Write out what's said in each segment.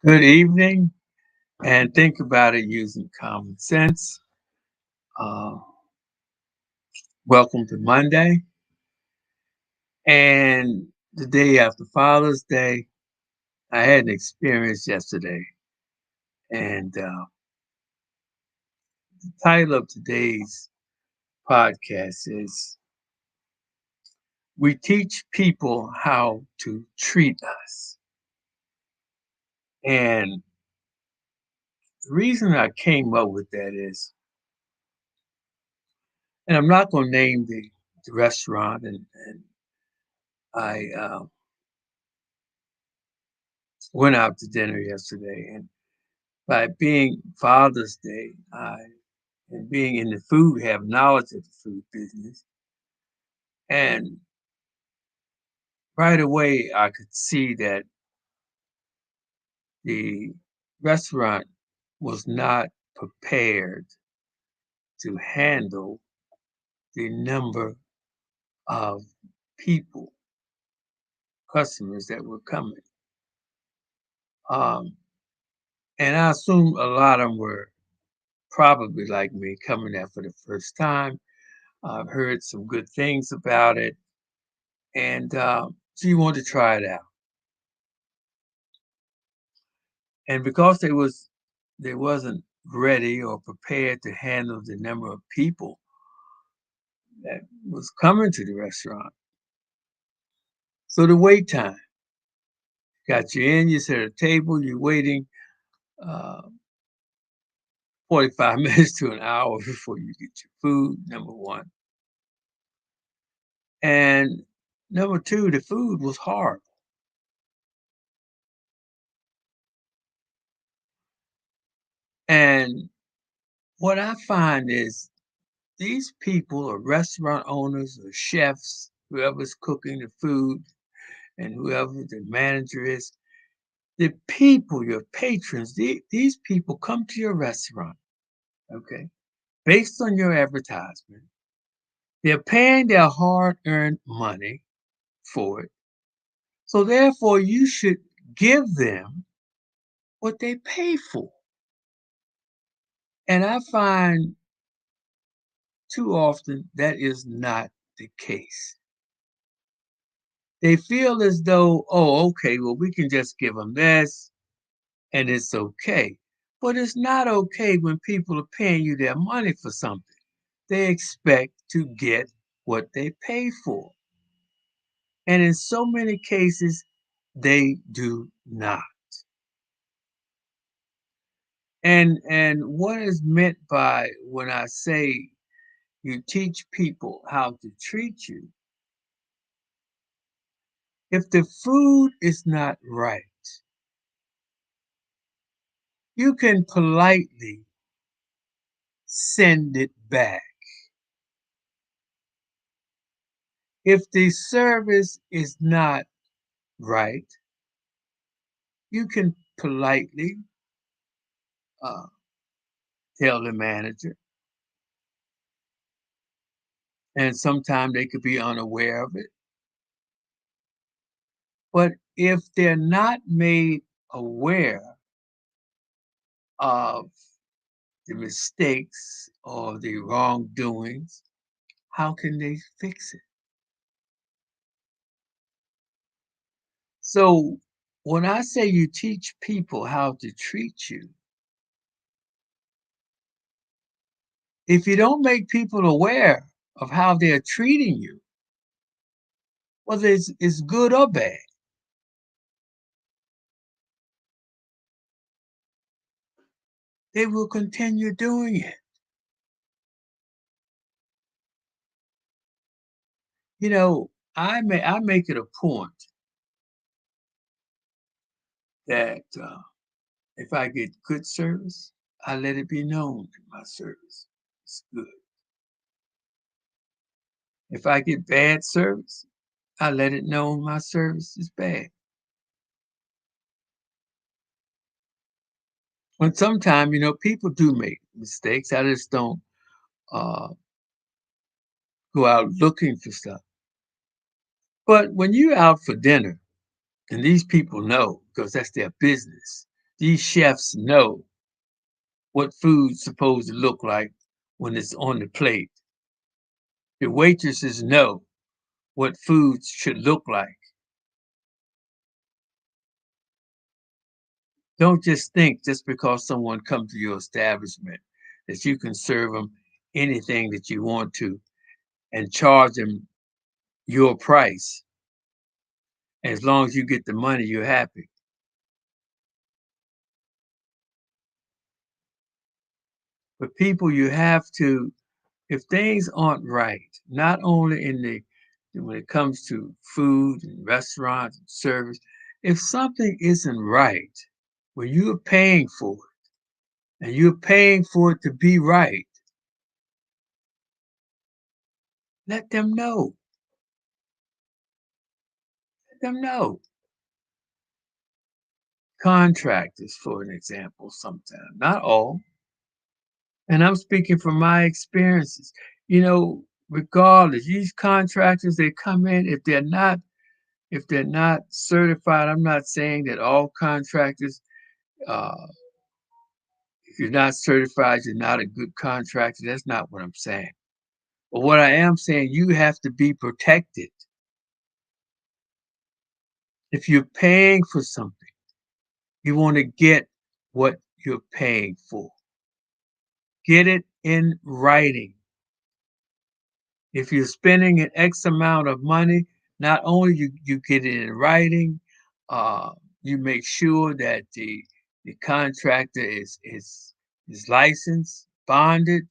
Good evening, and think about it using common sense. Uh, Welcome to Monday, and the day after Father's Day. I had an experience yesterday, and the title of today's podcast is "We Teach People How to Treat Us." And the reason I came up with that is, and I'm not going to name the restaurant, and I went out to dinner yesterday, and by being Father's Day, and being in the food, have knowledge of the food business. And right away, I could see that the restaurant was not prepared to handle the number of people, customers that were coming. Um, and I assume a lot of them were probably like me, coming there for the first time. I've heard some good things about it, and so you want to try it out. And because they wasn't ready or prepared to handle the number of people that was coming to the restaurant. So the wait time got you in, you sit at a table, you're waiting uh, 45 minutes to an hour before you get your food, number one. And number two, the food was horrible. And what I find is these people are restaurant owners or chefs, whoever's cooking the food and whoever the manager is, the people, your patrons, these people come to your restaurant, okay, based on your advertisement. They're paying their hard earned money for it. So, therefore, you should give them what they pay for. And I find too often that is not the case. They feel as though, oh, okay, well, we can just give them this and it's okay. But it's not okay when people are paying you their money for something. They expect to get what they pay for. And in so many cases, they do not. And what is meant by when I say you teach people how to treat you, if the food is not right, you can politely send it back. If the service is not right, you can politely uh, tell the manager, and sometimes they could be unaware of it. But if they're not made aware of the mistakes or the wrongdoings, how can they fix it? So when I say you teach people how to treat you, if you don't make people aware of how they're treating you, whether it's good or bad, they will continue doing it. You know, I make it a point that if I get good service, I let it be known that my service is good. If I get bad service, I let it know my service is bad. But sometimes, people do make mistakes. I just don't uh, go out looking for stuff. But when you're out for dinner, and these people know because that's their business, These chefs know what food's supposed to look like when it's on the plate. The waitresses know what foods should look like. Don't just think just because someone comes to your establishment that you can serve them anything that you want to and charge them your price. As long as you get the money, you're happy. But people, you have to, if things aren't right, not only in the when it comes to food and restaurants and service, if something isn't right, when you're paying for it and you're paying for it to be right, let them know. Let them know. Contractors, for an example, sometimes, not all. And I'm speaking from my experiences. Regardless, these contractors, they come in, if they're not certified, I'm not saying that all contractors, uh, if you're not certified, you're not a good contractor. That's not what I'm saying. But what I am saying, you have to be protected. If you're paying for something, you want to get what you're paying for. Get it in writing. If you're spending an X amount of money, not only you get it in writing, uh, you make sure that the contractor is licensed, bonded,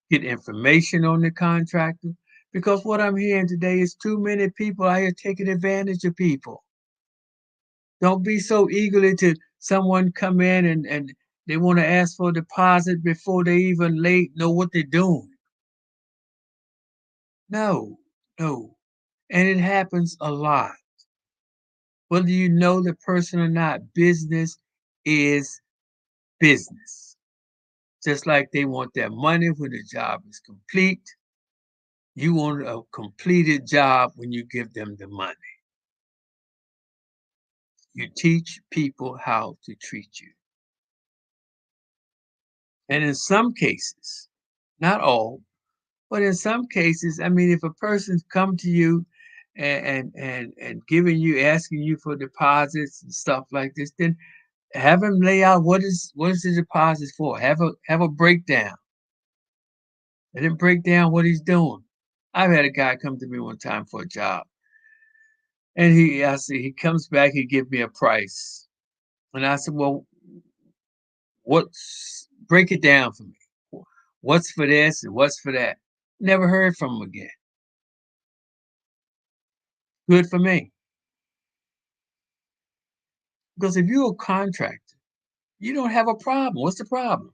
get information on the contractor. Because what I'm hearing today is too many people out here taking advantage of people. Don't be so eagerly to someone come in and they want to ask for a deposit before they even know what they're doing. No, no. And it happens a lot. Whether you know the person or not, business is business. Just like they want their money when the job is complete, you want a completed job when you give them the money. You teach people how to treat you. And in some cases, not all, but in some cases, I mean, if a person's come to you and giving you, asking you for deposits and stuff like this, then have him lay out what is the deposits for. Have a breakdown. Let him break down what he's doing. I've had a guy come to me one time for a job, and I said he comes back, he give me a price, and I said, well, what's break it down for me. What's for this and what's for that? Never heard from him again. Good for me. Because if you're a contractor, you don't have a problem. What's the problem?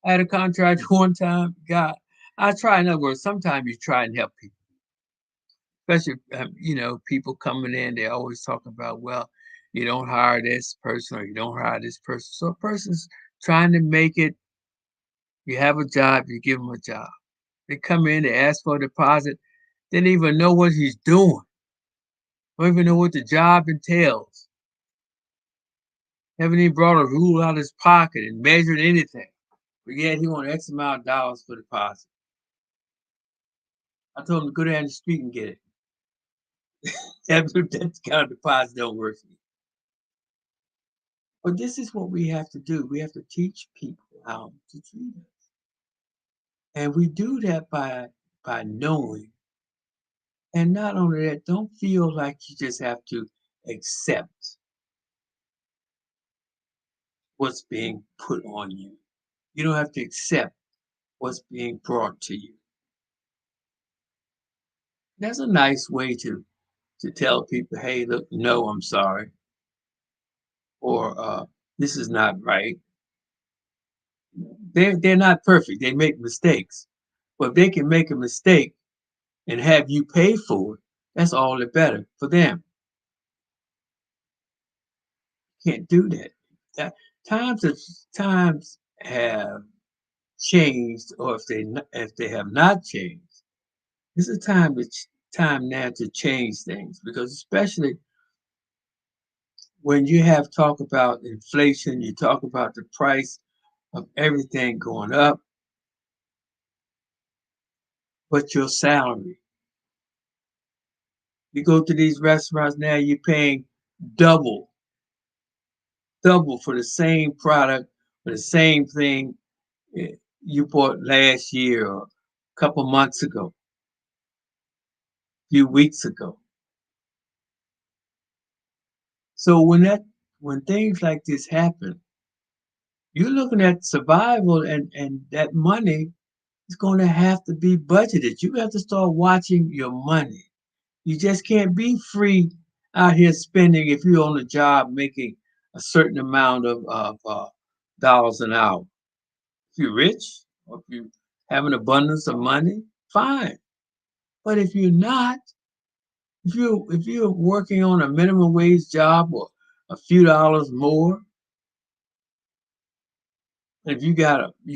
I had a contractor one time, God, I try, in other words, sometimes you try and help people, especially, people coming in, they always talk about, well, you don't hire this person or you don't hire this person. So a person's trying to make it, you have a job, you give them a job. They come in, they ask for a deposit, they don't even know what he's doing, don't even know what the job entails. Haven't even brought a rule out of his pocket and measured anything. But yet he wanted X amount of dollars for deposit. I told him to go down the street and get it. That kind of deposit don't work for me. But this is what we have to do. We have to teach people how to treat us. And we do that by knowing. And not only that, don't feel like you just have to accept what's being put on you. You don't have to accept what's being brought to you. That's a nice way to tell people, hey, look, no, I'm sorry, or this is not right. They're not perfect. They make mistakes. But if they can make a mistake and have you pay for it, that's all the better for them. Can't do that. That times have changed, or if they have not changed, this is time now to change things, because especially when you have talk about inflation, you talk about the price of everything going up, but your salary. You go to these restaurants now, you're paying double, double for the same product, for the same thing eh, you bought last year or a couple months ago, a few weeks ago. So when things like this happen, you're looking at survival and that money is going to have to be budgeted. You have to start watching your money. You just can't be free out here spending if you're on a job making a certain amount of dollars an hour. If you're rich or if you have an abundance of money, fine. But if you're not, if you're working on a minimum wage job or a few dollars more, if you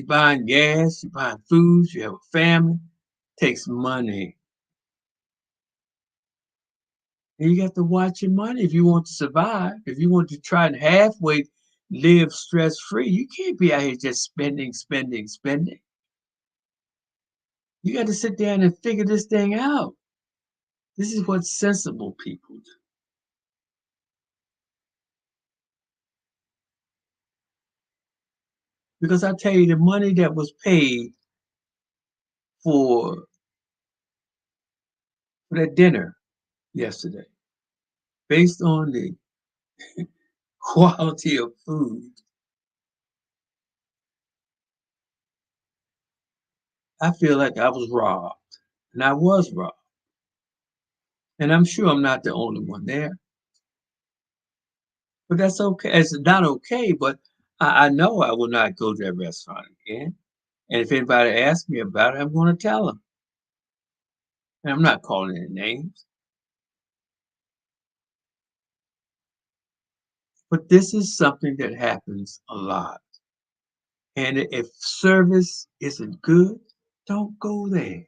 buying gas, you buying foods, you have a family, takes money. And you got to watch your money if you want to survive. If you want to try and halfway live stress free, you can't be out here just spending, spending, spending. You got to sit down and figure this thing out. This is what sensible people do. Because I tell you, the money that was paid for, for that dinner yesterday, based on the quality of food, I feel like I was robbed. And I was robbed. And I'm sure I'm not the only one there. But that's okay. It's not okay, but I know I will not go to that restaurant again. And if anybody asks me about it, I'm going to tell them. And I'm not calling any names. But this is something that happens a lot. And if service isn't good, don't go there.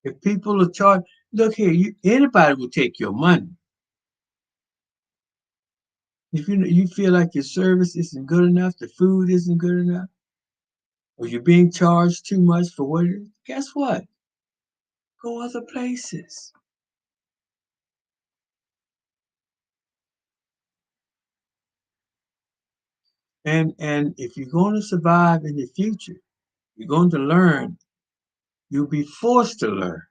If people are charged, look here, anybody will take your money. If you feel like your service isn't good enough, the food isn't good enough, or you're being charged too much for what it is, guess what? Go other places. And if you're going to survive in the future, you're going to learn, you'll be forced to learn.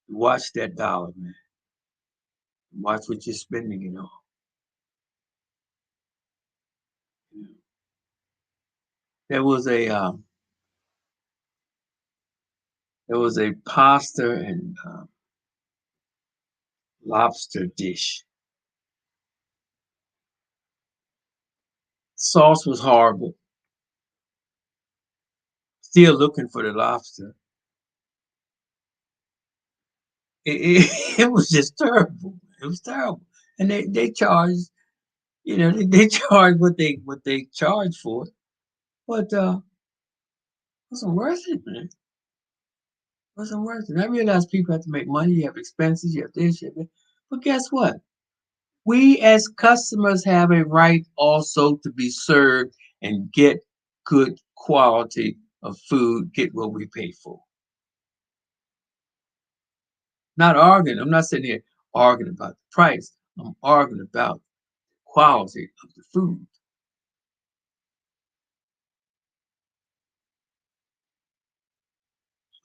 Watch that dollar, man. Watch what you're spending it on. There was a pasta and lobster dish. Sauce was horrible. Still looking for the lobster. It was just terrible. It was terrible. And they charged, they charged what they charged for it. But it wasn't worth it, man. It wasn't worth it. I realize people have to make money, you have expenses, you have this, you have that. But guess what? We as customers have a right also to be served and get good quality of food, get what we pay for. Not arguing. I'm not sitting here arguing about the price. I'm arguing about the quality of the food.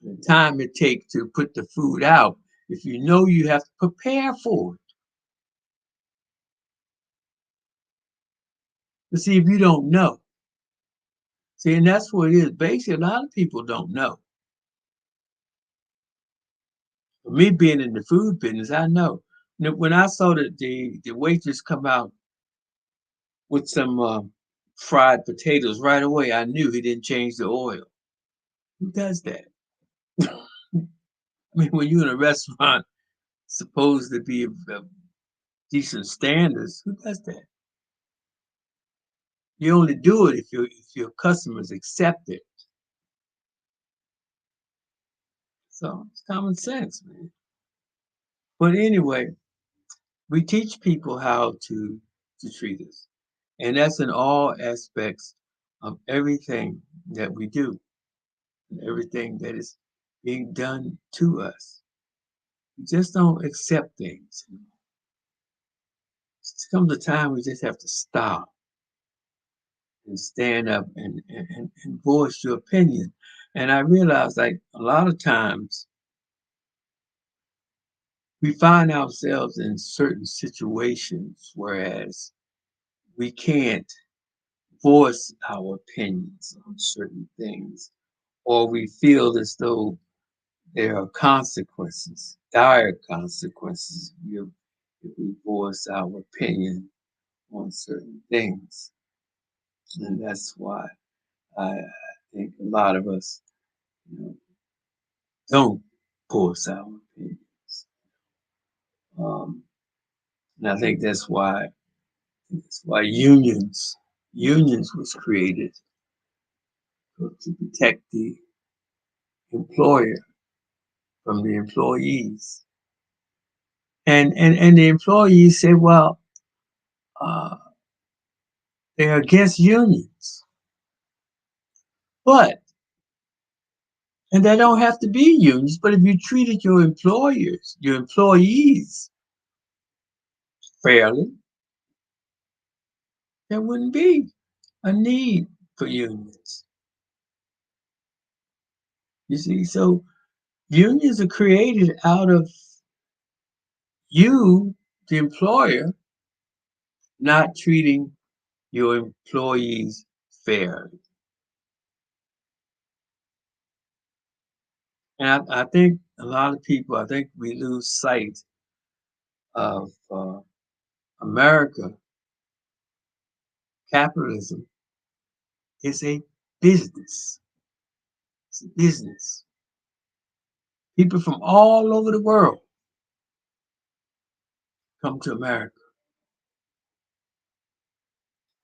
The time it takes to put the food out. If you know you have to prepare for it. But see, if you don't know, see, and that's what it is. Basically, a lot of people don't know. For me being in the food business, I know. When I saw the waitress come out with some fried potatoes right away, I knew he didn't change the oil. Who does that? I mean, when you're in a restaurant supposed to be of decent standards, who does that? You only do it if your customers accept it. So it's common sense, man. But anyway, we teach people how to treat us. And that's in all aspects of everything that we do, and everything that is being done to us. We just don't accept things. It comes a time we just have to stop and stand up and voice your opinion. And I realize, like, a lot of times we find ourselves in certain situations, whereas we can't voice our opinions on certain things, or we feel as though there are consequences, dire consequences, if we voice our opinion on certain things. And that's why I think a lot of us, you know, don't voice our opinions. Um, and I think that's why unions was created to protect the employer from the employees. And the employees say, well, uh, they're against unions, but and there don't have to be unions. But if you treated your employees fairly, there wouldn't be a need for unions. You see, so unions are created out of you, the employer, not treating your employees fairly. And I think a lot of people, I think we lose sight of America. Capitalism is a business. It's a business. People from all over the world come to America.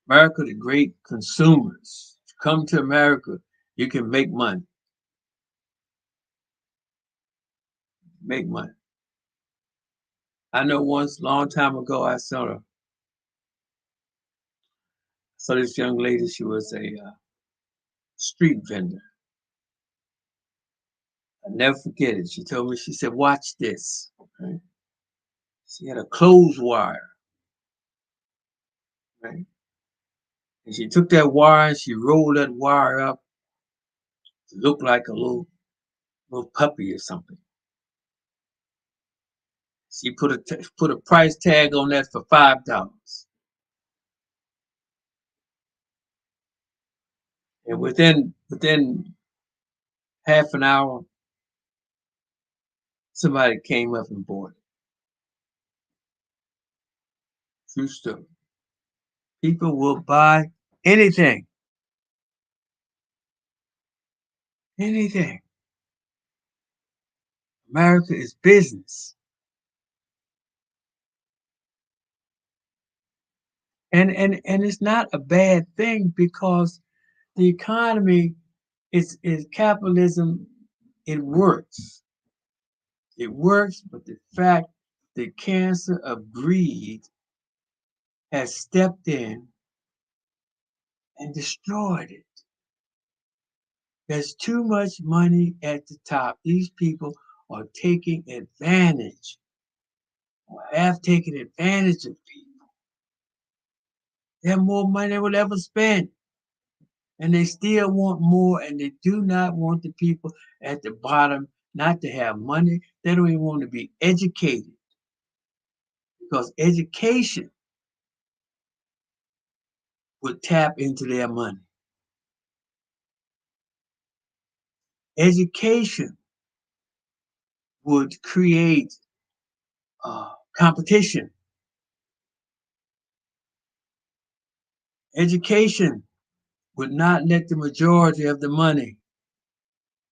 America, the great consumers. Come to America, you can make money. Make money. I know once, long time ago, I saw this young lady. She was a street vendor. I never forget it. She told me, she said, "Watch this." Right? She had a clothes wire, right? And she took that wire and she rolled that wire up to look like a little puppy or something. She put a price tag on that for $5, and within half an hour, somebody came up and bought it. True story. People will buy anything, anything. America is business, and it's not a bad thing because the economy is capitalism. It works. It works, but the fact the cancer of greed has stepped in and destroyed it. There's too much money at the top. These people are taking advantage or have taken advantage of people. They have more money than they will ever spend. And they still want more, and they do not want the people at the bottom not to have money. They don't even want to be educated because education would tap into their money. Education would create competition. Education would not let the majority of the money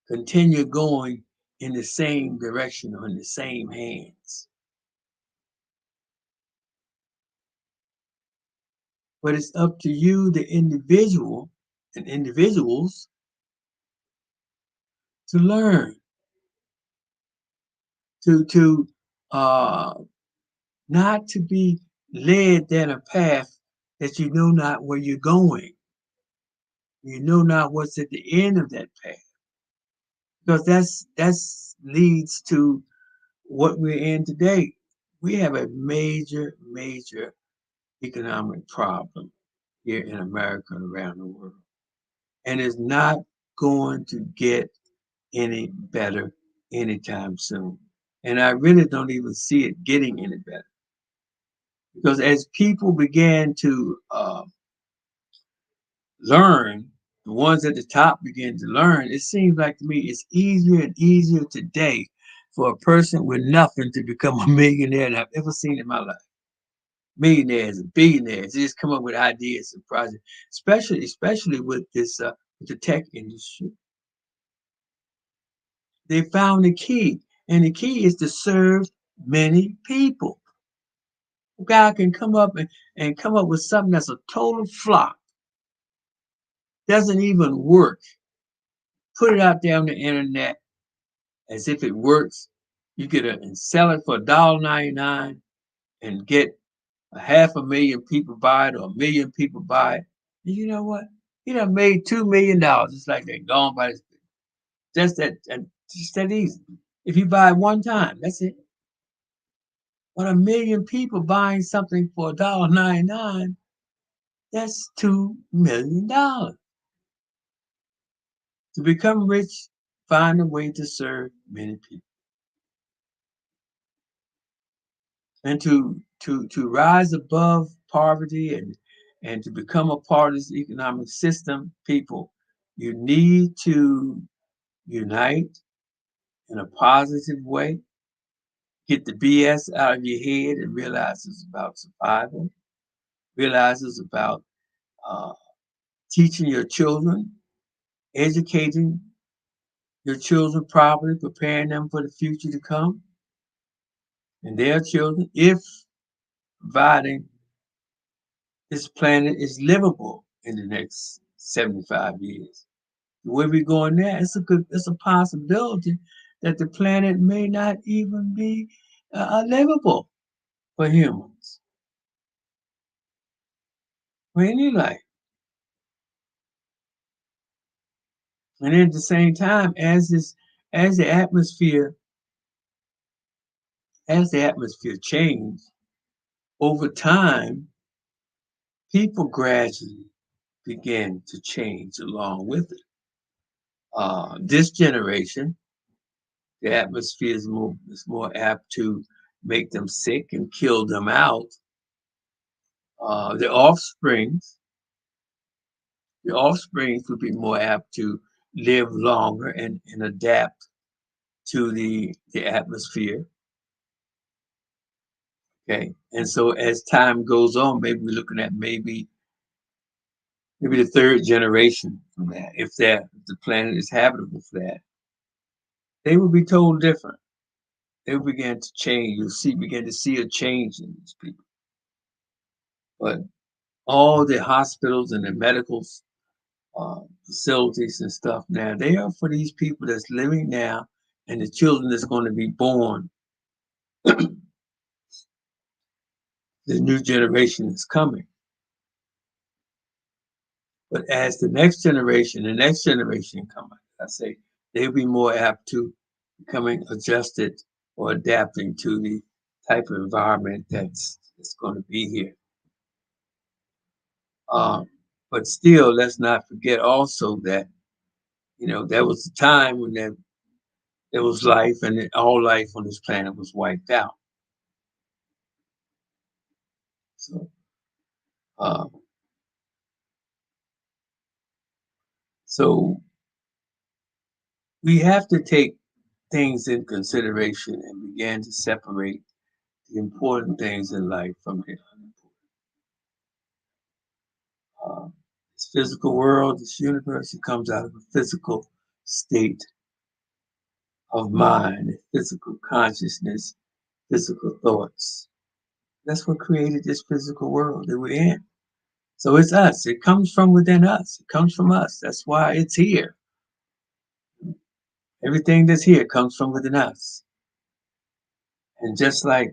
continue going in the same direction or in the same hands. But it's up to you, the individual, and individuals to learn, to uh, not to be led down a path that you know not where you're going. You know not what's at the end of that path, because that's leads to what we're in today. We have a major economic problem here in America and around the world, and it's not going to get any better anytime soon. And I really don't even see it getting any better, because as people began to learn, the ones at the top begin to learn, it seems like to me it's easier and easier today for a person with nothing to become a millionaire than I've ever seen in my life. Millionaires and billionaires, they just come up with ideas and projects, especially with this with the tech industry. They found the key, and the key is to serve many people. A guy can come up and come up with something that's a total flop, doesn't even work, put it out there on the internet as if it works. You get it and sell it for $1.99 and get a 500,000 people buy it or 1,000,000 people buy it. And you know what? He done made $2 million. It's like they're gone by this. Just that easy. If you buy it one time, that's it. But 1,000,000 people buying something for $1.99, that's $2 million. To become rich, find a way to serve many people. And to rise above poverty and to become a part of this economic system, people, you need to unite in a positive way, get the BS out of your head and realize it's about survival, realize it's about uh, teaching your children, educating your children properly, preparing them for the future to come, and their children, if providing this planet is livable in the next 75 years. The way we're going now, it's a possibility that the planet may not even be livable for humans, for any life. And at the same time, as the atmosphere, as the atmosphere changes over time, people gradually begin to change along with it. This generation, the atmosphere is more apt to make them sick and kill them out. The offsprings would be more apt to live longer and adapt to the atmosphere. Okay, and so as time goes on, maybe we're looking at maybe the third generation from that. If the planet is habitable for that, they will be told different. They will begin to change. Begin to see a change in these people. But all the hospitals and the medical facilities and stuff now, they are for these people that's living now and the children that's going to be born. The new generation is coming. But as the next generation come, I say they'll be more apt to becoming adjusted or adapting to the type of environment that's going to be here. But still, let's not forget also that there was a time when there was life, and all life on this planet was wiped out. So, uh, so we have to take things in consideration and begin to separate the important things in life from the unimportant. This physical world, this universe, it comes out of a physical state of mind, physical consciousness, physical thoughts. That's what created this physical world that we're in. So it's us. It comes from within us. It comes from us. That's why it's here. Everything that's here comes from within us. And just like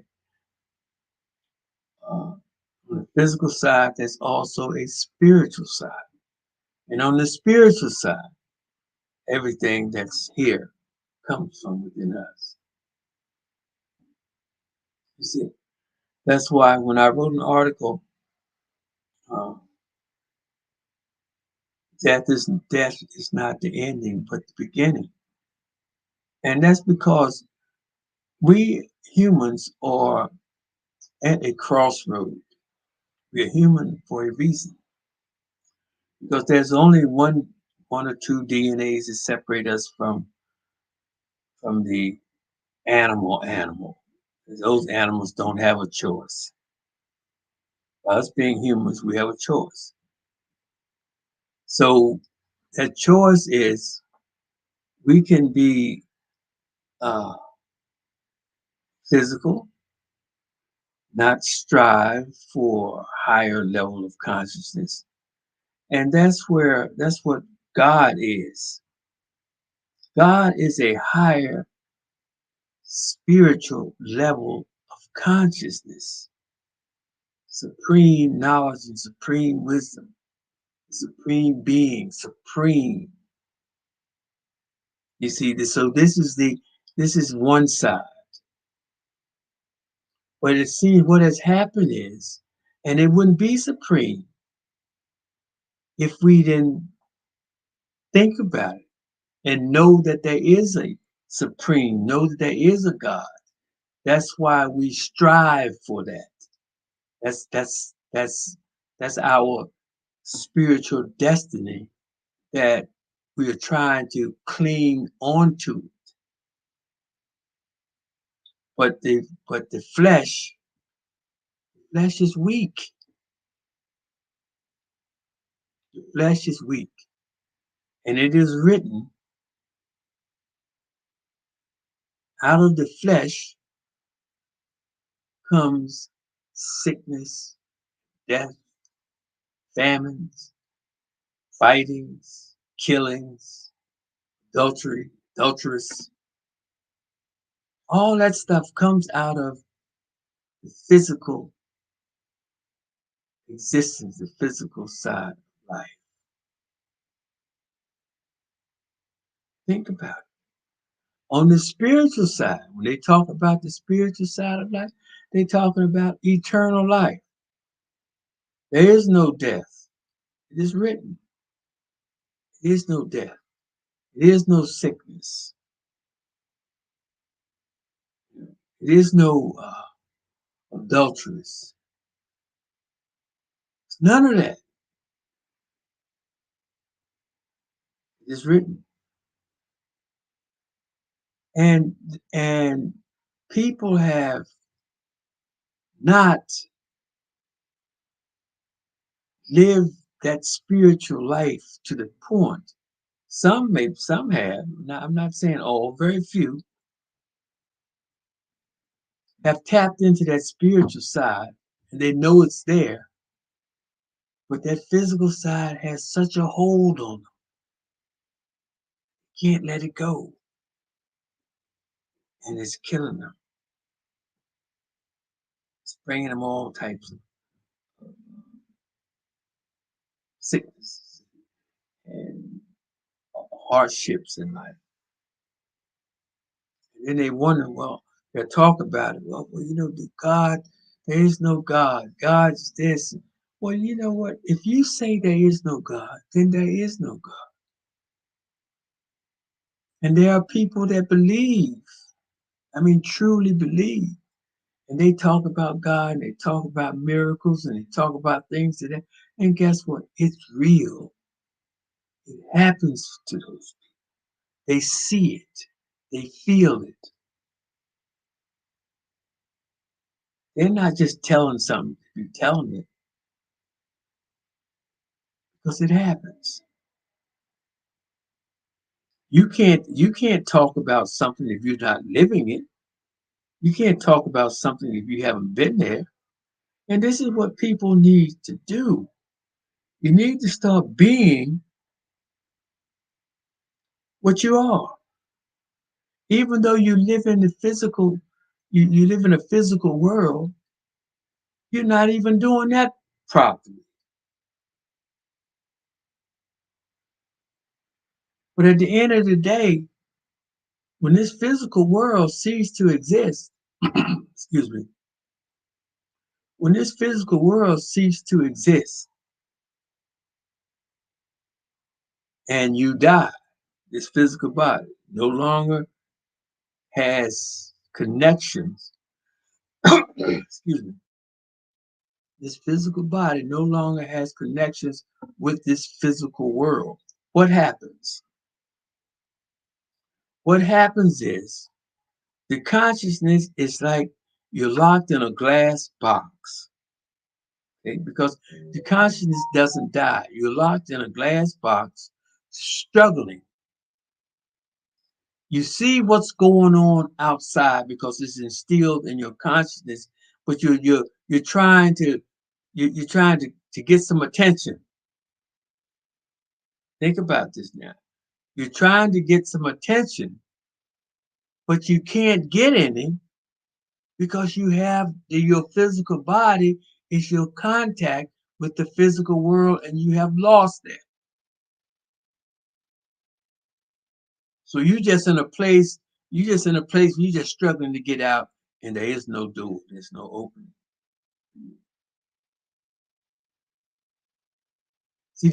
on the physical side, there's also a spiritual side. And on the spiritual side, everything that's here comes from within us. You see, that's why when I wrote an article, um, death is not the ending, but the beginning. And that's because we humans are at a crossroad. We're human for a reason. Because there's only one or two DNAs that separate us from the animal. Those animals don't have a choice. By us being humans, we have a choice. So that choice is we can be uh, physical, not strive for a higher level of consciousness. And that's what God is. God is a higher spiritual level of consciousness, supreme knowledge and supreme wisdom, supreme being, supreme. You see, so this is one side. But it seems what has happened is, and it wouldn't be supreme if we didn't think about it and know that there is a supreme, know that there is a God. That's why we strive for that. That's that's that's that's our spiritual destiny that we are trying to cling onto. But the flesh is weak. The flesh is weak. And it is written, out of the flesh comes sickness, death, famines, fightings, killings, adultery, adulteress. All that stuff comes out of the physical existence, the physical side of life. Think about it. On the spiritual side, when they talk about the spiritual side of life, they're talking about eternal life. There is no death. It is written. There is no death. There is no sickness. There is no adulteress. None of that is written. And and people have not lived that spiritual life to the point. Some have. I'm not saying all, very few have tapped into that spiritual side and they know it's there, but that physical side has such a hold on them. Can't let it go. And it's killing them. It's bringing them all types of sickness and hardships in life. And then they wonder, well, they'll talk about it. Well, there is no God. God's this. Well, you know what? If you say there is no God, then there is no God. And there are people that believe, truly believe. And they talk about God, and they talk about miracles, and they talk about things that, and guess what? It's real. It happens to those people. They see it. They feel it. They're not just telling something to be telling it because it happens. You can't talk about something if you're not living it. You can't talk about something if you haven't been there. And this is what people need to do. You need to start being what you are. Even though you live in the physical, you live in a physical world, you're not even doing that properly. But at the end of the day, when this physical world ceases to exist, excuse me, when this physical world ceases to exist and you die, this physical body no longer has connections. Excuse me. This physical body no longer has connections with this physical world. What happens? What happens is the consciousness is like you're locked in a glass box. Okay? Because the consciousness doesn't die. You're locked in a glass box, struggling. You see what's going on outside because it's instilled in your consciousness, but you're trying to you're trying to get some attention. Think about this now. You're trying to get some attention, but you can't get any because you have your physical body is your contact with the physical world and you have lost that. So you're just struggling to get out and there is no door, there's no opening. See,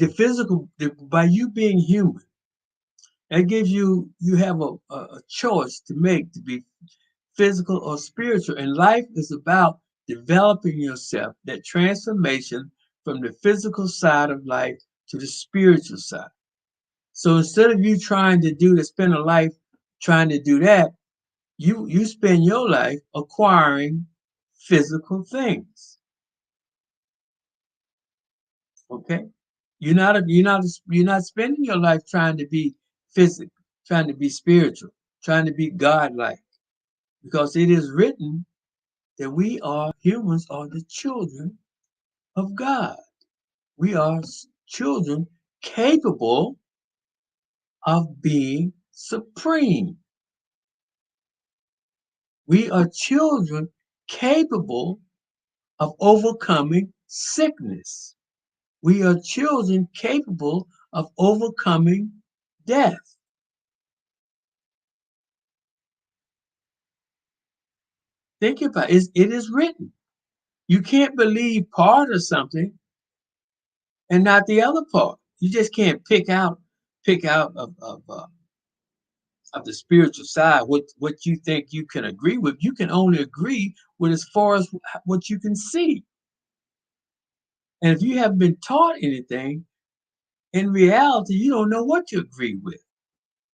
by you being human, that gives you have a choice to make to be physical or spiritual. And life is about developing yourself, that transformation from the physical side of life to the spiritual side. So instead of you trying to spend a life trying to do that, you spend your life acquiring physical things. Okay? You're not spending your life trying to be physical, trying to be spiritual, trying to be godlike. Because it is written that humans are the children of God. We are children capable of being supreme. We are children capable of overcoming sickness. We are children capable of overcoming death. Think about it. It is written. You can't believe part of something and not the other part. You just can't pick out of the spiritual side what you think you can agree with. You can only agree with as far as what you can see. And if you haven't been taught anything, in reality, you don't know what to agree with.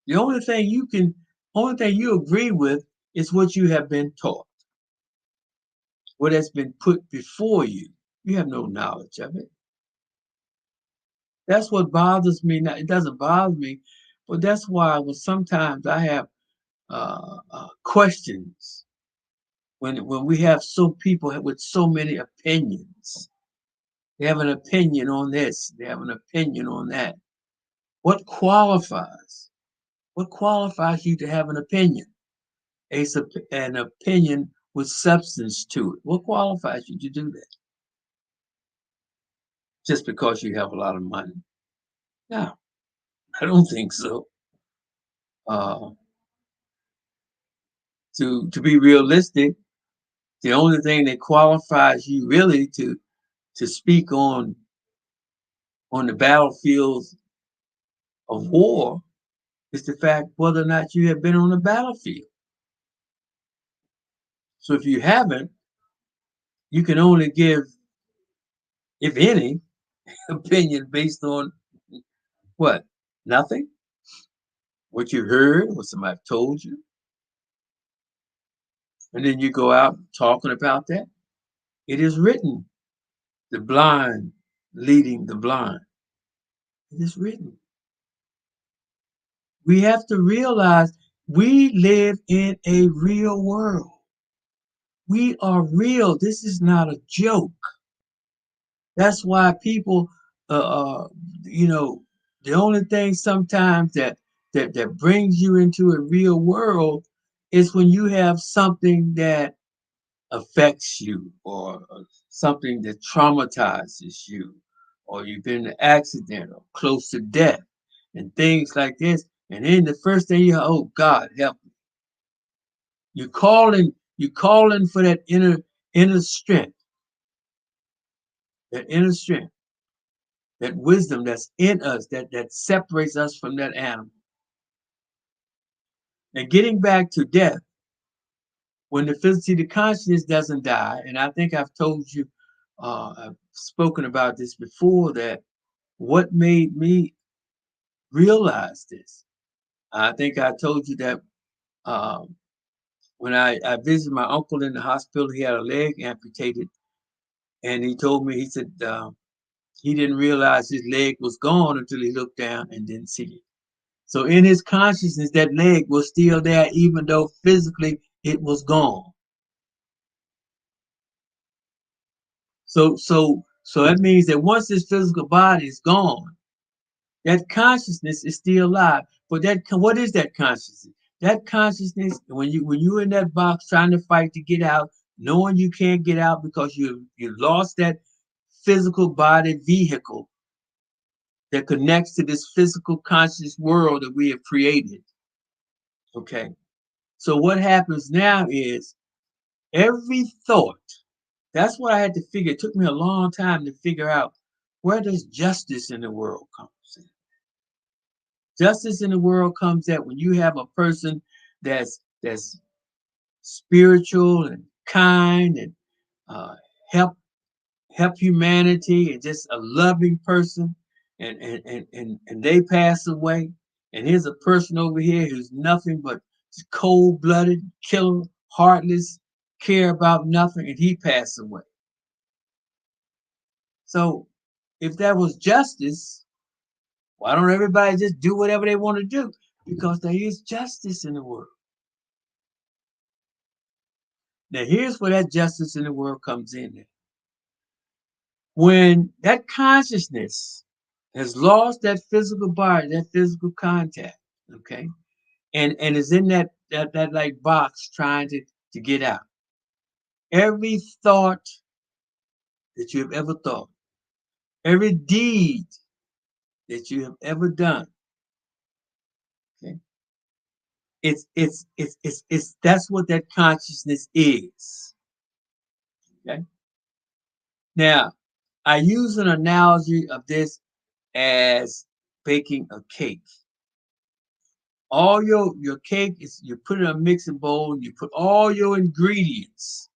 The only thing you agree with is what you have been taught, what has been put before you. You have no knowledge of it. That's what bothers me. Now, it doesn't bother me, but that's why sometimes I have questions when we have people with so many opinions. They have an opinion on this. They have an opinion on that. What qualifies? What qualifies you to have an opinion? An opinion with substance to it. What qualifies you to do that? Just because you have a lot of money? No, I don't think so. Uh, to be realistic, the only thing that qualifies you really to speak on the battlefields of war is the fact whether or not you have been on the battlefield. So if you haven't, you can only give, if any, opinion based on what? Nothing? What you heard, what somebody told you. And then you go out talking about that. It is written, the blind leading the blind. It is written. We have to realize we live in a real world. We are real. This is not a joke. That's why people, uh, uh, you know, the only thing sometimes that brings you into a real world It's when you have something that affects you, or something that traumatizes you, or you've been in an accident or close to death and things like this. And then the first thing you, oh God, help me. You calling for that inner strength, that inner strength, that wisdom that's in us that separates us from that animal. And getting back to death, when the consciousness doesn't die, and I think I've told you, I've spoken about this before, that what made me realize this. I think I told you that um, when I visited my uncle in the hospital, he had a leg amputated, and he told me, he said he didn't realize his leg was gone until he looked down and didn't see it. So in his consciousness, that leg was still there, even though physically it was gone. So that means that once this physical body is gone, that consciousness is still alive. But what is that consciousness? That consciousness, when you're in that box trying to fight to get out, knowing you can't get out because you lost that physical body vehicle that connects to this physical conscious world that we have created. Okay. So what happens now is every thought. That's what I had to figure. It took me a long time to figure out, where does justice in the world come in. Justice in the world comes at when you have a person that's spiritual and kind, and uh, help help humanity, and just a loving person, and they pass away, and here's a person over here who's nothing but cold-blooded, killer, heartless, care about nothing, and he passed away. So if that was justice, why don't everybody just do whatever they want to do? Because there is justice in the world. Now, here's where that justice in the world comes in. When that consciousness has lost that physical body, that physical contact, okay, and is in that like box trying to get out. Every thought that you have ever thought, every deed that you have ever done, okay, it's that's what that consciousness is. Okay. Now, I use an analogy of this as baking a cake. All your cake is, you put it in a mixing bowl, and you put all your ingredients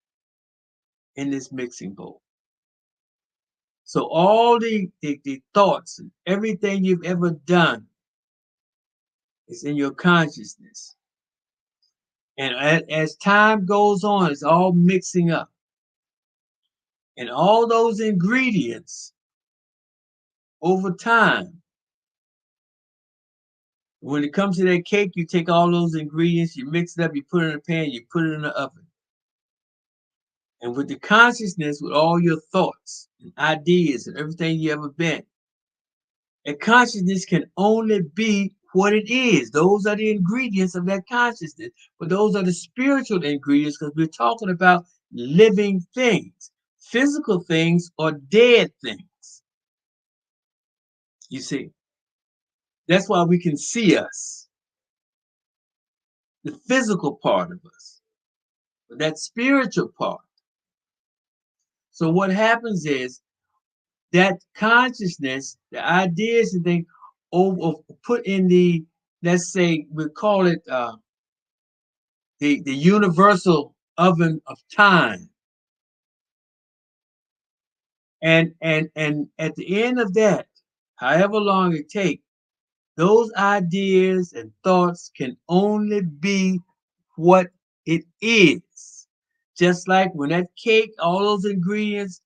in this mixing bowl. So all the thoughts and everything you've ever done is in your consciousness. And as time goes on, it's all mixing up. And all those ingredients over time, when it comes to that cake, you take all those ingredients, you mix it up, you put it in a pan, you put it in the oven. And with the consciousness, with all your thoughts and ideas and everything you ever been, and consciousness can only be what it is. Those are the ingredients of that consciousness. But those are the spiritual ingredients, because we're talking about living things. Physical things are dead things. You see, that's why we can see us, the physical part of us, but that spiritual part. So what happens is that consciousness, the ideas and things, over put in the, let's say we call it the universal oven of time. And at the end of that, however long it takes, those ideas and thoughts can only be what it is. Just like when that cake, all those ingredients,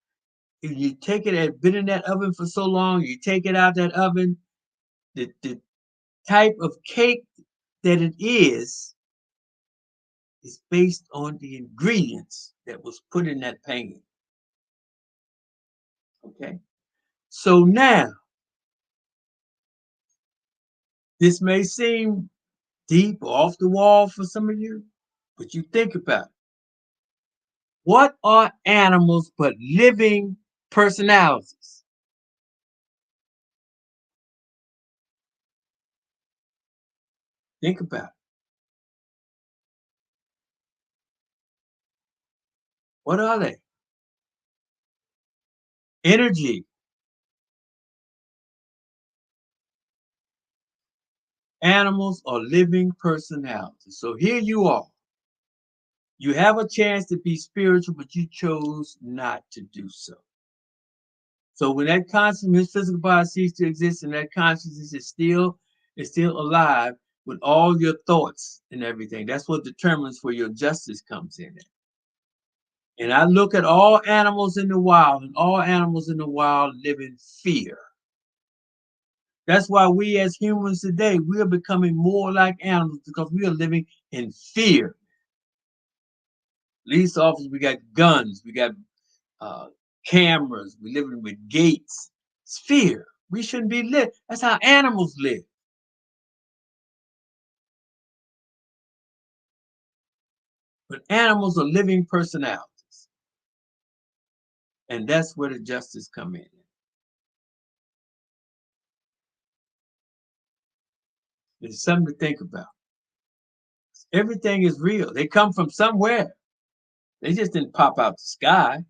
if you take it, had been in that oven for so long, you take it out that oven, the type of cake that it is based on the ingredients that was put in that pan. Okay. So now, this may seem deep or off the wall for some of you, But you think about it. What are animals but living personalities? Think about it. What are they? Energy. Animals are living personalities. So here you are. You have a chance to be spiritual, but you chose not to do so. So when that consciousness, physical body ceases to exist, and that consciousness is still alive with all your thoughts and everything, that's what determines where your justice comes in. And I look at all animals in the wild, and all animals in the wild live in fear. That's why we as humans today, we are becoming more like animals because we are living in fear. Police officers, we got guns, we got uh, cameras, we living with gates. It's fear. We shouldn't be live. That's how animals live. But animals are living personalities, and that's where the justice come in. It's something to think about. Everything is real. They come from somewhere. They just didn't pop out the sky.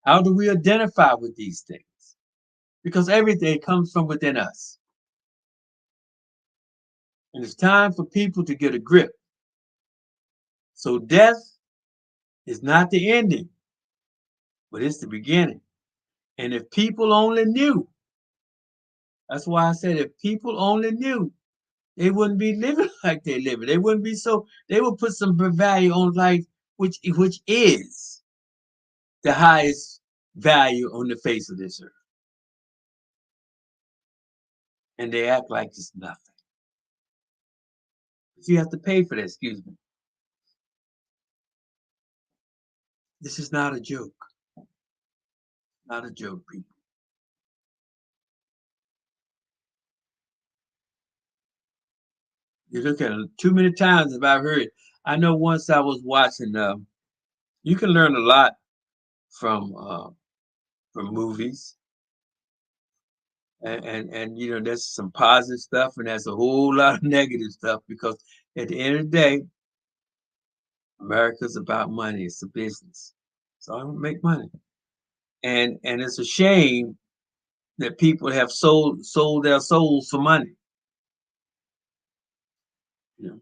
How do we identify with these things? Because everything comes from within us. And it's time for people to get a grip. So death is not the ending, but it's the beginning. And if people only knew, that's why I said if people only knew, they wouldn't be living like they live. They wouldn't be so, they would put some value on life, which is the highest value on the face of this earth. And they act like it's nothing. But you have to pay for that, excuse me. This is not a joke. Not a joke, people. You look at it too many times if I've heard it. I know once I was watching you can learn a lot from movies. And there's some positive stuff and there's a whole lot of negative stuff because at the end of the day, America's about money. It's a business. So I make money. And it's a shame that people have sold their souls for money. You know,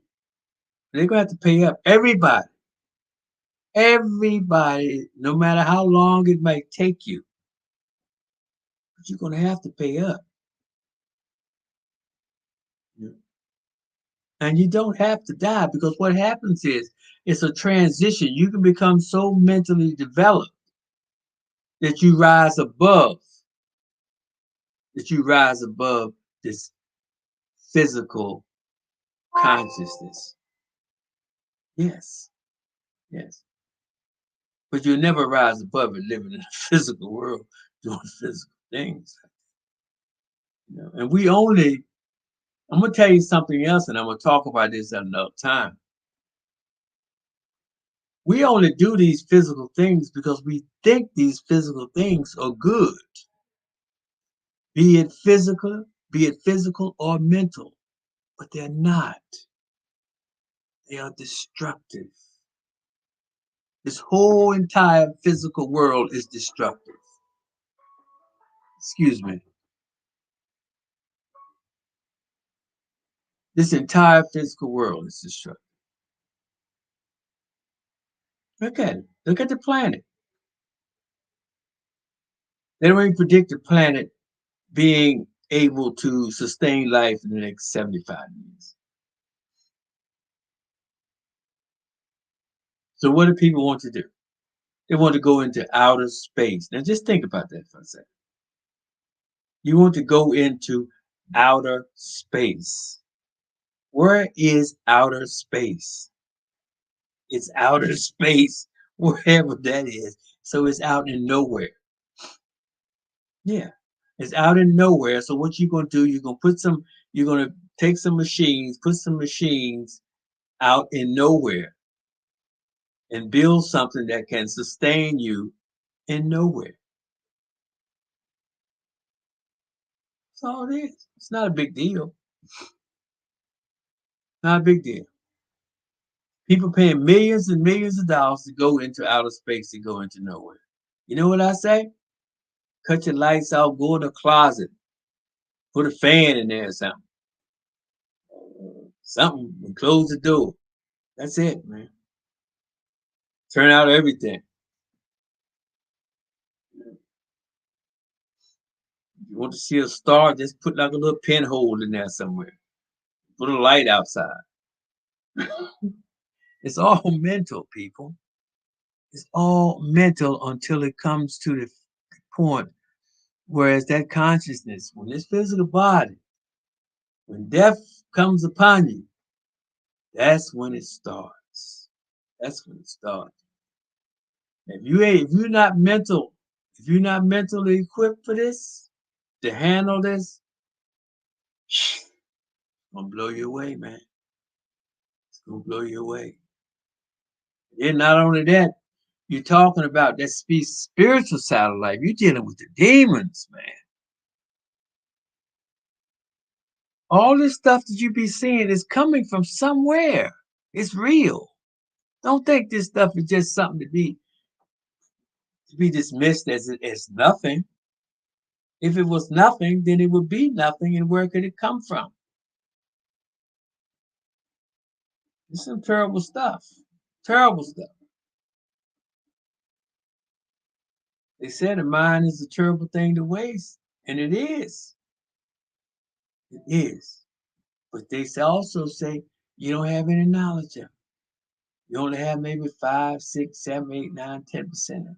they're gonna have to pay up. Everybody, no matter how long it might take you, but you're gonna have to pay up. You know? And you don't have to die because what happens is it's a transition. You can become so mentally developed that you rise above this physical consciousness. Yes, yes. But you'll never rise above it living in a physical world doing physical things. And I'm gonna tell you something else, and I'm gonna talk about this at another time. We only do these physical things because we think these physical things are good, be it physical or mental, but they're not. They are destructive. This whole entire physical world is destructive. Excuse me. This entire physical world is destructive. Look at it. Look at the planet. They don't even predict the planet being able to sustain life in the next 75 years. So what do people want to do? They want to go into outer space. Now just think about that for a second. You want to go into outer space. Where is outer space? It's outer space, wherever that is. So it's out in nowhere. Yeah. It's out in nowhere. So what you're gonna do, you're gonna take some machines, put some machines out in nowhere and build something that can sustain you in nowhere. That's all it is. It's not a big deal. Not a big deal. People paying millions and millions of dollars to go into outer space to go into nowhere. You know what I say? Cut your lights out, go in the closet, put a fan in there or something. Something and close the door. That's it, man. Turn out everything. If you want to see a star, just put like a little pinhole in there somewhere. Put a light outside. It's all mental, people. It's all mental until it comes to the point whereas that consciousness, when this physical body, when death comes upon you, that's when it starts. That's when it starts. If you're not mental, if you're not mentally equipped for this, to handle this, it's gonna blow you away, man. It's gonna blow you away. And not only that, you're talking about that spiritual side of life. You're dealing with the demons, man. All this stuff that you be seeing is coming from somewhere. It's real. Don't think this stuff is just something to be dismissed as nothing. If it was nothing, then it would be nothing, and where could it come from? It's some terrible stuff. Terrible stuff. They said the mind is a terrible thing to waste, and it is. It is. But they also say you don't have any knowledge of it. You only have maybe 5, 6, 7, 8, 9, 10% of it.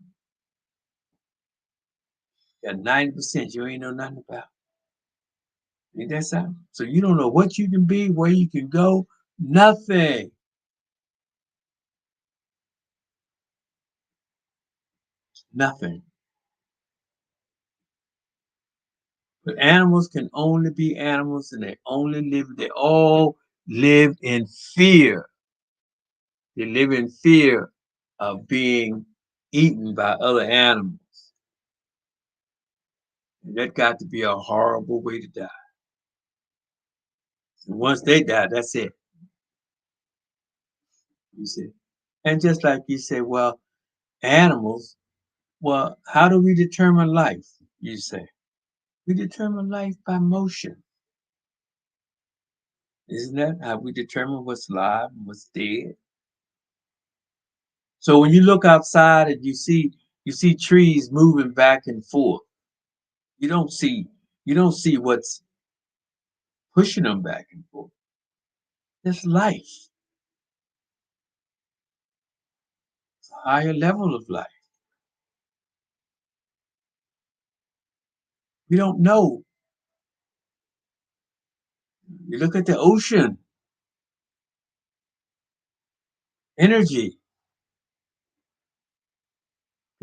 You got 90% you ain't know nothing about. Ain't that something? So you don't know what you can be, where you can go, nothing. Nothing. But animals can only be animals and they all live in fear. They live in fear of being eaten by other animals. And that got to be a horrible way to die. And once they die, that's it. You see. And just like you say, well, animals, well, how do we determine life? You say. We determine life by motion. Isn't that how we determine what's live and what's dead? So when you look outside and you see trees moving back and forth, you don't see you don't see what's pushing them back and forth. It's life. It's a higher level of life. We don't know. You look at the ocean, energy,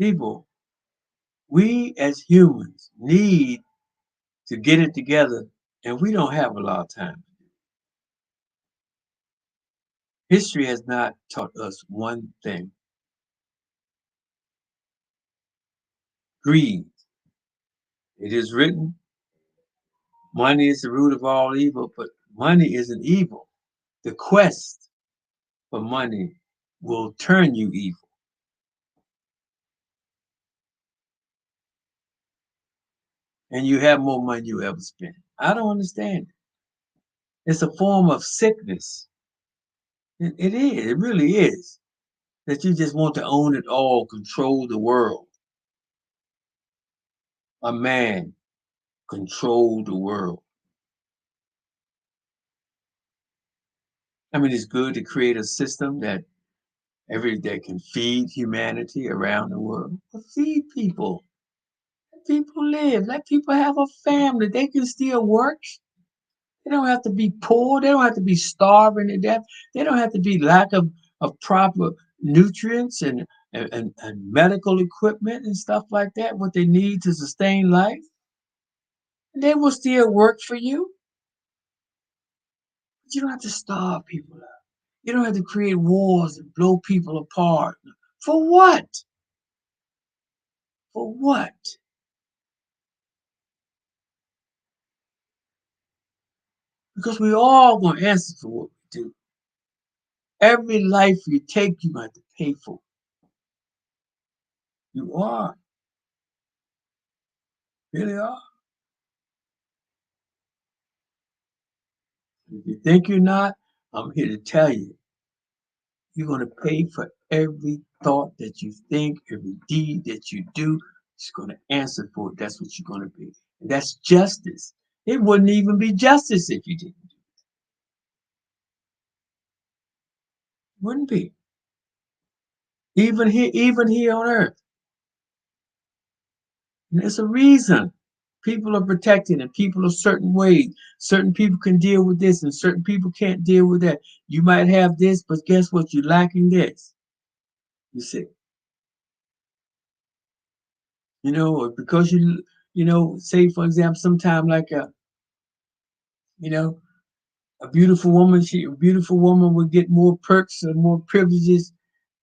people. We as humans need to get it together, and we don't have a lot of time. History has not taught us one thing: greed. It is written, money is the root of all evil, but money isn't evil. The quest for money will turn you evil. And you have more money you ever spent. I don't understand it. It's a form of sickness. It is. It really is. That you just want to own it all, control the world. A man control the world. I mean, it's good to create a system that can feed humanity around the world. But feed people. Let people live. Let people have a family. They can still work. They don't have to be poor. They don't have to be starving to death. They don't have to be lack of proper nutrients and medical equipment and stuff like that, what they need to sustain life. They will still work for you. You don't have to starve people out. You don't have to create wars and blow people apart. For what? For what? Because we all gonna answer for what we do. Every life you take, you have to pay for. You are, really are. If you think you're not, I'm here to tell you, you're gonna pay for every thought that you think, every deed that you do. It's gonna answer for it. That's what you're gonna be. And that's justice. It wouldn't even be justice if you didn't. It wouldn't be. Even here on earth. And there's a reason. People are protected and people are certain ways. Certain people can deal with this and certain people can't deal with that. You might have this, but guess what? You're lacking this. You see, because say for example, sometime like you know, a beautiful woman would get more perks and more privileges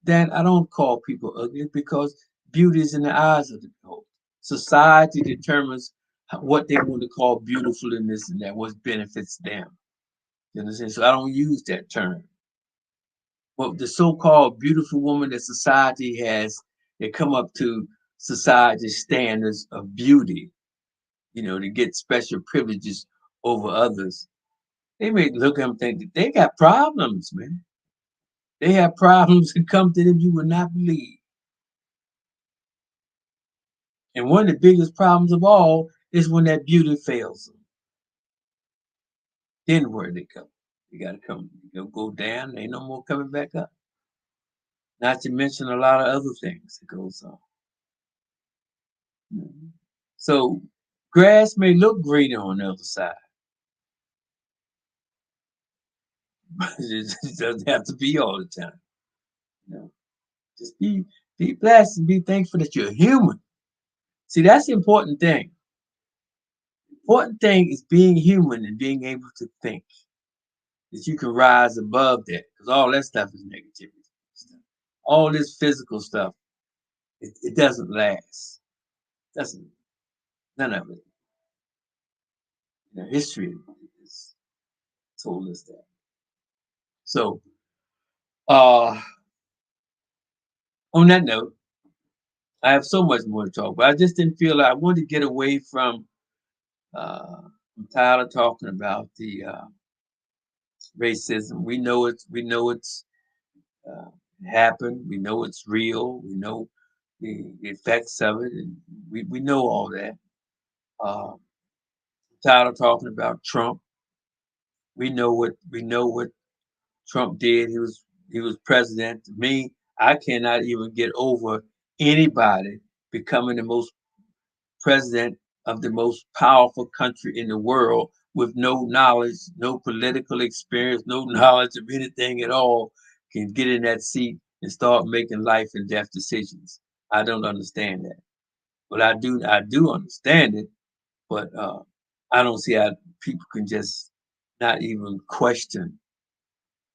than I don't call people ugly because beauty is in the eyes of the beholder. Society determines what they want to call beautiful in this and that, what benefits them. You understand? So I don't use that term. But the so-called beautiful woman that society has, they come up to society's standards of beauty, to get special privileges over others. They may look at them and think that they got problems, man. They have problems that come to them you would not believe. And one of the biggest problems of all is when that beauty fails them. Then where they go? They gotta come, they'll go down, ain't no more coming back up. Not to mention a lot of other things that goes on. Mhm. So grass may look greener on the other side, but it doesn't have to be all the time. You know, just be blessed and be thankful that you're human. See, that's the important thing. Important thing is being human and being able to think that you can rise above that because all that stuff is negativity. All this physical stuff, it doesn't last. Doesn't none of it. History has told us that. So, uh, on that note, I have so much more to talk, but I just didn't feel like I wanted to get away from. I'm tired of talking about the racism. We know it's uh, happened. We know it's real. We know the effects of it, and we know all that. I'm tired of talking about Trump. We know what Trump did. He was president. To me, I cannot even get over anybody becoming the most president of the most powerful country in the world with no knowledge, no political experience, no knowledge of anything at all, can get in that seat and start making life and death decisions. I don't understand that. But I do understand it, but I don't see how people can just not even question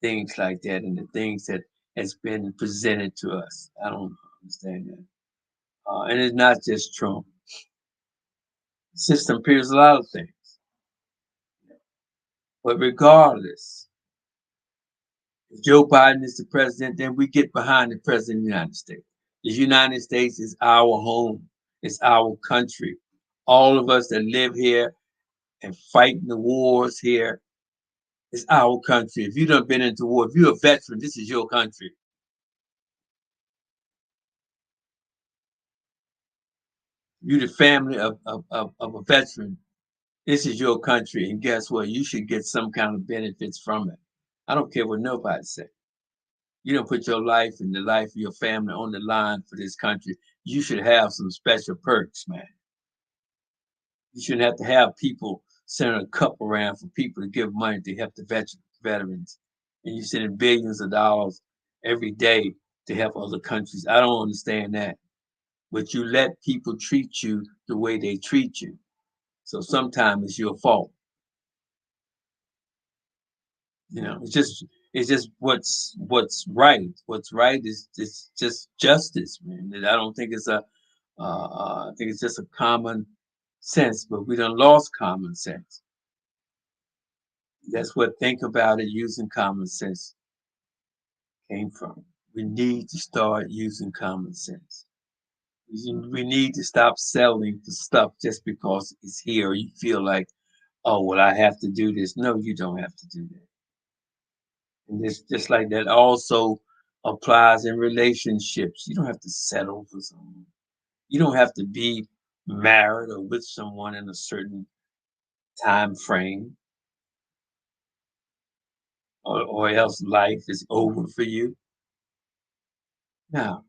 things like that and the things that has been presented to us. I don't understand that. And it's not just Trump. The system appears a lot of things. But regardless, if Joe Biden is the president, then we get behind the president of the United States. The United States is our home. It's our country. All of us that live here and fight in the wars here, it's our country. If you done been into war, if you're a veteran, this is your country. You're the family of a veteran. This is your country. And guess what? You should get some kind of benefits from it. I don't care what nobody says. You don't put your life and the life of your family on the line for this country. You should have some special perks, man. You shouldn't have to have people sending a cup around for people to give money to help the veterans. And you sending billions of dollars every day to help other countries. I don't understand that. But you let people treat you the way they treat you. So sometimes it's your fault. It's just what's right. What's right is just justice, man. And I don't think it's I think it's just a common sense, but we done lost common sense. That's what think about it using common sense came from. We need to start using common sense. We need to stop selling the stuff just because it's here. You feel like, oh, well, I have to do this. No, you don't have to do that. And it's just like that also applies in relationships. You don't have to settle for someone. You don't have to be married or with someone in a certain time frame, or else life is over for you. Now,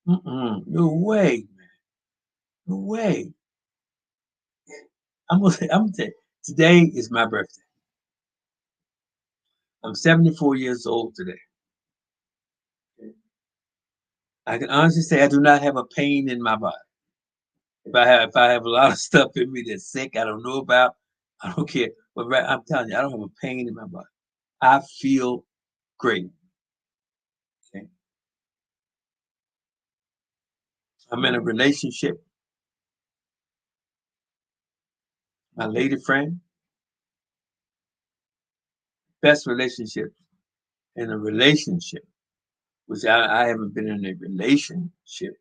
no way, man, no way. I'm gonna tell you, today is my birthday. I'm 74 years old today. Okay? I can honestly say I do not have a pain in my body. If I have a lot of stuff in me that's sick, I don't know about, I don't care. But I'm telling you, I don't have a pain in my body. I feel great. Okay? I'm in a relationship. My lady friend, best relationship in a relationship, which I haven't been in a relationship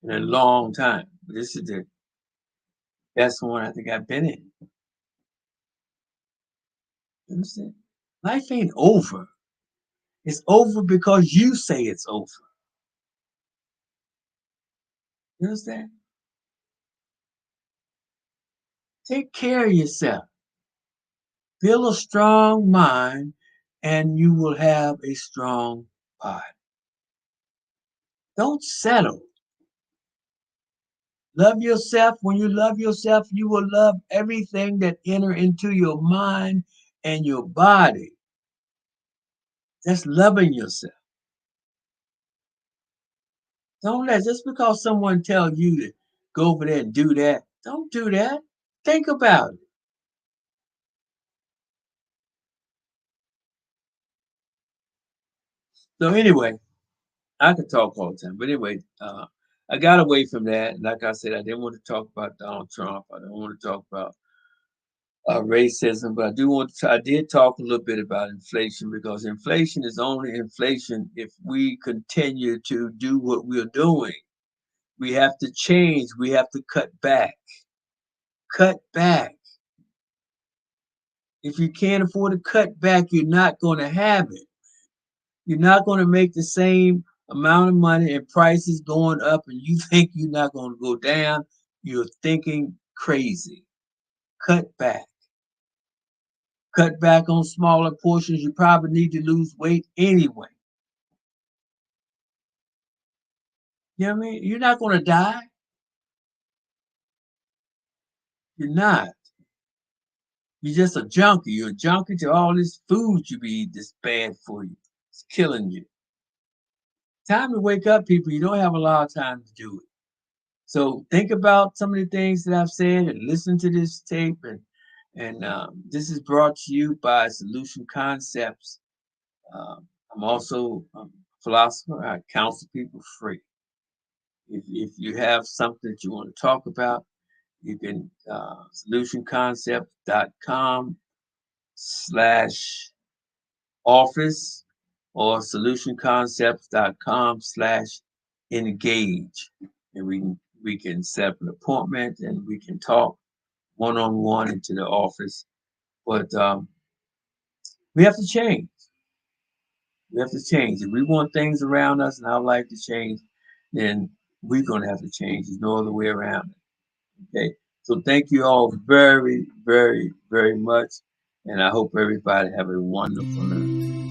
in a long time. But this is the best one I think I've been in. You understand? Life ain't over. It's over because you say it's over. You understand? Take care of yourself. Build a strong mind, and you will have a strong body. Don't settle. Love yourself. When you love yourself, you will love everything that enter into your mind and your body. That's loving yourself. Don't let just because someone tells you to go over there and do that, don't do that. Think about it. So anyway, I could talk all the time, but anyway, I got away from that. Like I said, I didn't want to talk about Donald Trump. I don't want to talk about racism, but I do want to. I did talk a little bit about inflation because inflation is only inflation if we continue to do what we're doing. We have to change. We have to cut back. Cut back. If you can't afford to cut back, you're not going to have it. You're not going to make the same amount of money and prices going up, and you think you're not going to go down. You're thinking crazy. Cut back. Cut back on smaller portions. You probably need to lose weight anyway. You know what I mean? You're not going to die. You're not. You're just a junkie. You're a junkie to all this food you be eating that's bad for you. It's killing you. Time to wake up, people. You don't have a lot of time to do it. So think about some of the things that I've said and listen to this tape. And this is brought to you by Solution Concepts. I'm also a philosopher. I counsel people free. If you have something that you want to talk about, you can solutionconcept.com slash office or solutionconcepts.com slash engage. And we can set up an appointment and we can talk one-on-one into the office. But we have to change. We have to change. If we want things around us and our life to change, then we're going to have to change. There's no other way around it. Okay. So thank you all very, very, very much. And I hope everybody have a wonderful night.